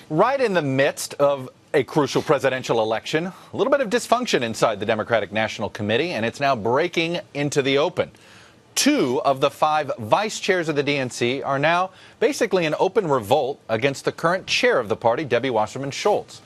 Right in the midst of a crucial presidential election, a little bit of dysfunction inside the Democratic National Committee, and it's now breaking into the open. 2 of the 5 vice chairs of the DNC are now basically in open revolt against the current chair of the party, Debbie Wasserman Schultz.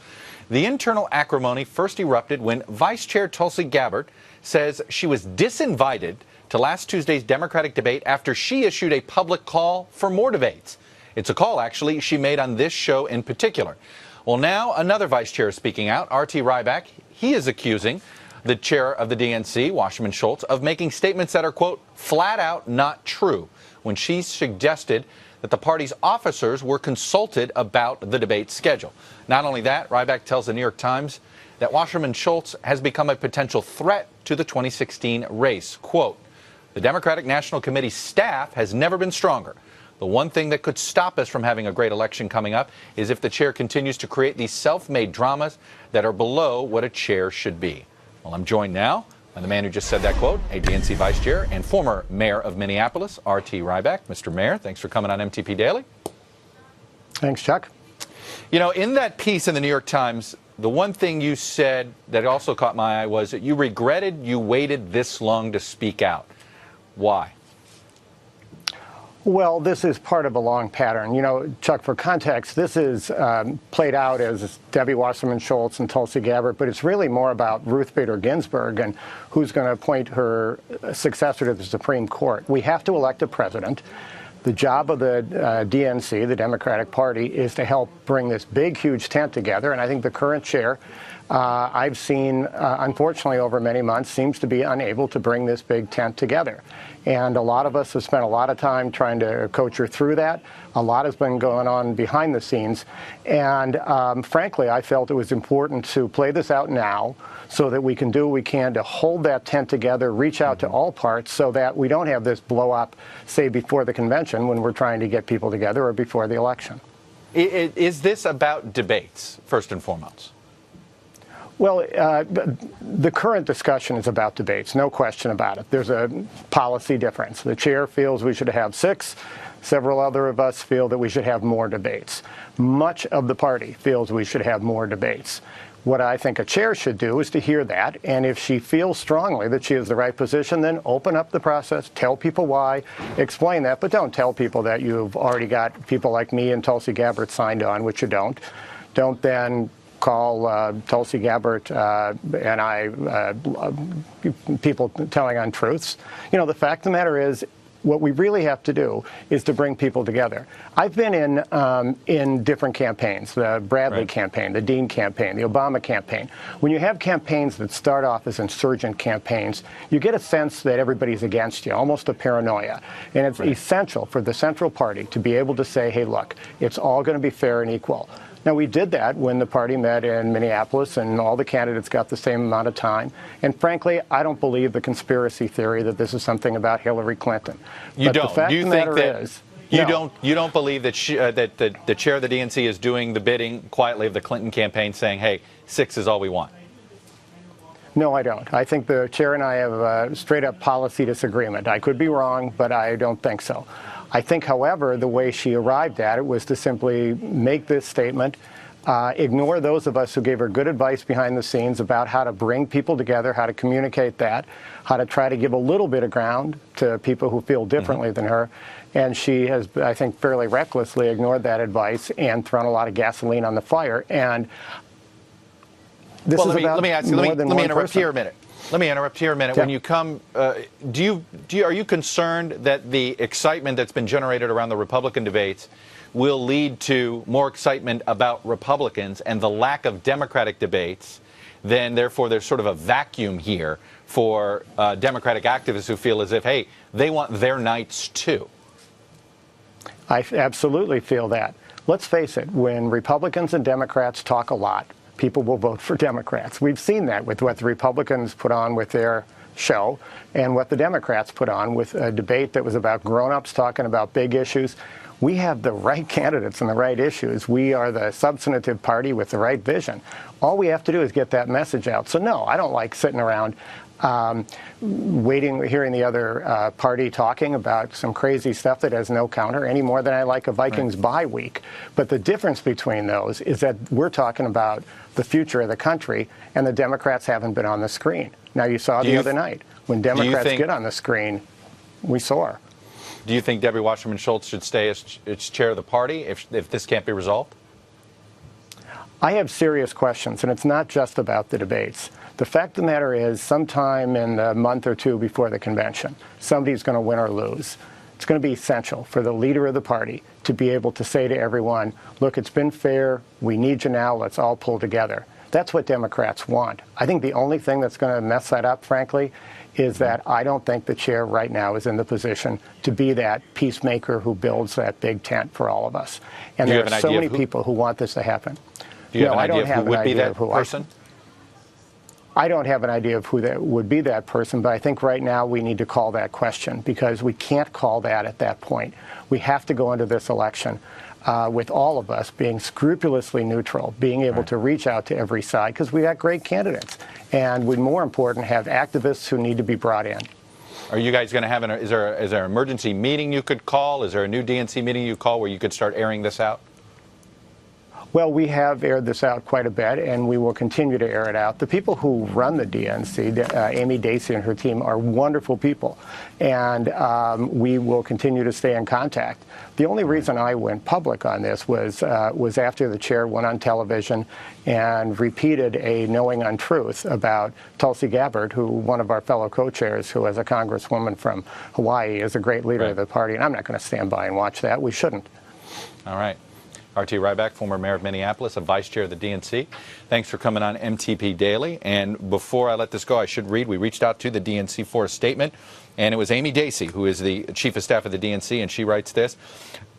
The internal acrimony first erupted when Vice Chair Tulsi Gabbard says she was disinvited to last Tuesday's Democratic debate after she issued a public call for more debates. It's a call, actually, she made on this show in particular. Well, now another vice chair is speaking out, R.T. Rybak. He is accusing the chair of the DNC, Wasserman Schultz, of making statements that are, quote, flat out not true, when she suggested that the party's officers were consulted about the debate schedule. Not only that, Rybak tells the New York Times that Wasserman Schultz has become a potential threat to the 2016 race. Quote, the Democratic National Committee staff has never been stronger. The one thing that could stop us from having a great election coming up is if the chair continues to create these self-made dramas that are below what a chair should be. Well, I'm joined now by the man who just said that quote, a DNC vice chair and former mayor of Minneapolis, R.T. Rybak. Mr. Mayor, thanks for coming on MTP Daily. Thanks, Chuck. You know, in that piece in the New York Times, the one thing you said that also caught my eye was that you regretted you waited this long to speak out. Why? Well, this is part of a long pattern. You know, Chuck, for context, this is played out as Debbie Wasserman Schultz and Tulsi Gabbard, but it's really more about Ruth Bader Ginsburg and who's going to appoint her successor to the Supreme Court. We have to elect a president. The job of the DNC, the Democratic Party, is to help bring this big, huge tent together, and I think the current chair, I've seen, unfortunately, over many months, seems to be unable to bring this big tent together. And a lot of us have spent a lot of time trying to coach her through that. A lot has been going on behind the scenes. And frankly, I felt it was important to play this out now so that we can do what we can to hold that tent together, reach out to all parts so that we don't have this blow up, say, before the convention when we're trying to get people together or before the election. Is this about debates, first and foremost? Well, the current discussion is about debates, no question about it. There's a policy difference. The chair feels we should have 6. Several other of us feel that we should have more debates. Much of the party feels we should have more debates. What I think a chair should do is to hear that, and if she feels strongly that she is the right position, then open up the process, tell people why, explain that, but don't tell people that you've already got people like me and Tulsi Gabbard signed on, which you don't. Don't then call Tulsi Gabbard and I people telling untruths. You know, the fact of the matter is, what we really have to do is to bring people together. I've been in different campaigns, the Bradley campaign, the Dean campaign, the Obama campaign. When you have campaigns that start off as insurgent campaigns, you get a sense that everybody's against you, almost a paranoia. And it's essential for the Central Party to be able to say, hey, look, it's all going to be fair and equal. Now, we did that when the party met in Minneapolis and all the candidates got the same amount of time. And frankly, I don't believe the conspiracy theory that this is something about Hillary Clinton. You don't? The fact Do you of the think matter that is, you don't believe that that the chair of the DNC is doing the bidding quietly of the Clinton campaign, saying, hey, 6 is all we want? No, I don't. I think the chair and I have a straight-up policy disagreement. I could be wrong, but I don't think so. I think, however, the way she arrived at it was to simply make this statement, ignore those of us who gave her good advice behind the scenes about how to bring people together, how to communicate that, how to try to give a little bit of ground to people who feel differently than her. And she has, I think, fairly recklessly ignored that advice and thrown a lot of gasoline on the fire. And this is about more than one person. Let me interrupt here a minute. Yeah. When you come, are you concerned that the excitement that's been generated around the Republican debates will lead to more excitement about Republicans and the lack of Democratic debates? Then, therefore, there's sort of a vacuum here for Democratic activists who feel as if, hey, they want their nights too. I absolutely feel that. Let's face it, when Republicans and Democrats talk a lot, people will vote for Democrats. We've seen that with what the Republicans put on with their show and what the Democrats put on with a debate that was about grown-ups talking about big issues. We have the right candidates and the right issues. We are the substantive party with the right vision. All we have to do is get that message out. So no, I don't like sitting around hearing the other party talking about some crazy stuff that has no counter any more than I like a Vikings bye week. But the difference between those is that we're talking about the future of the country, and the Democrats haven't been on the screen. Now, you saw the other night, when Democrats get on the screen, we soar. Do you think Debbie Wasserman Schultz should stay as chair of the party if this can't be resolved? I have serious questions, and it's not just about the debates. The fact of the matter is, sometime in the month or two before the convention, somebody's going to win or lose. It's going to be essential for the leader of the party to be able to say to everyone, look, it's been fair, we need you now, let's all pull together. That's what Democrats want. I think the only thing that's going to mess that up, frankly, is that I don't think the chair right now is in the position to be that peacemaker who builds that big tent for all of us. And there are so many people who want this to happen. Do you have an idea of who would be that person? I don't have an idea of who that would be that person, but I think right now we need to call that question, because we can't call that at that point. We have to go into this election with all of us being scrupulously neutral, being able to reach out to every side, because we got great candidates. And more important, have activists who need to be brought in. Are you guys going to have is there an emergency meeting you could call? Is there a new DNC meeting you call where you could start airing this out? Well, we have aired this out quite a bit, and we will continue to air it out. The people who run the DNC, Amy Dacey and her team, are wonderful people, and we will continue to stay in contact. The only reason I went public on this was after the chair went on television and repeated a knowing untruth about Tulsi Gabbard, who one of our fellow co-chairs, who is a congresswoman from Hawaii, is a great leader of the party, and I'm not going to stand by and watch that. We shouldn't. All right. R.T. Rybak, former mayor of Minneapolis, a vice chair of the DNC. Thanks for coming on MTP Daily. And before I let this go, I should read, we reached out to the DNC for a statement, and it was Amy Dacey, who is the chief of staff of the DNC, and she writes this.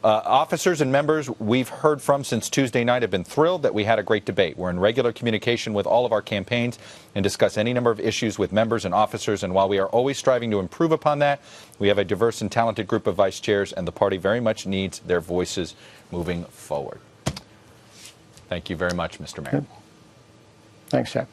Officers and members we've heard from since Tuesday night have been thrilled that we had a great debate. We're in regular communication with all of our campaigns and discuss any number of issues with members and officers. And while we are always striving to improve upon that, we have a diverse and talented group of vice chairs, and the party very much needs their voices moving forward. Thank you very much, Mr. Mayor. Thanks, Jeff.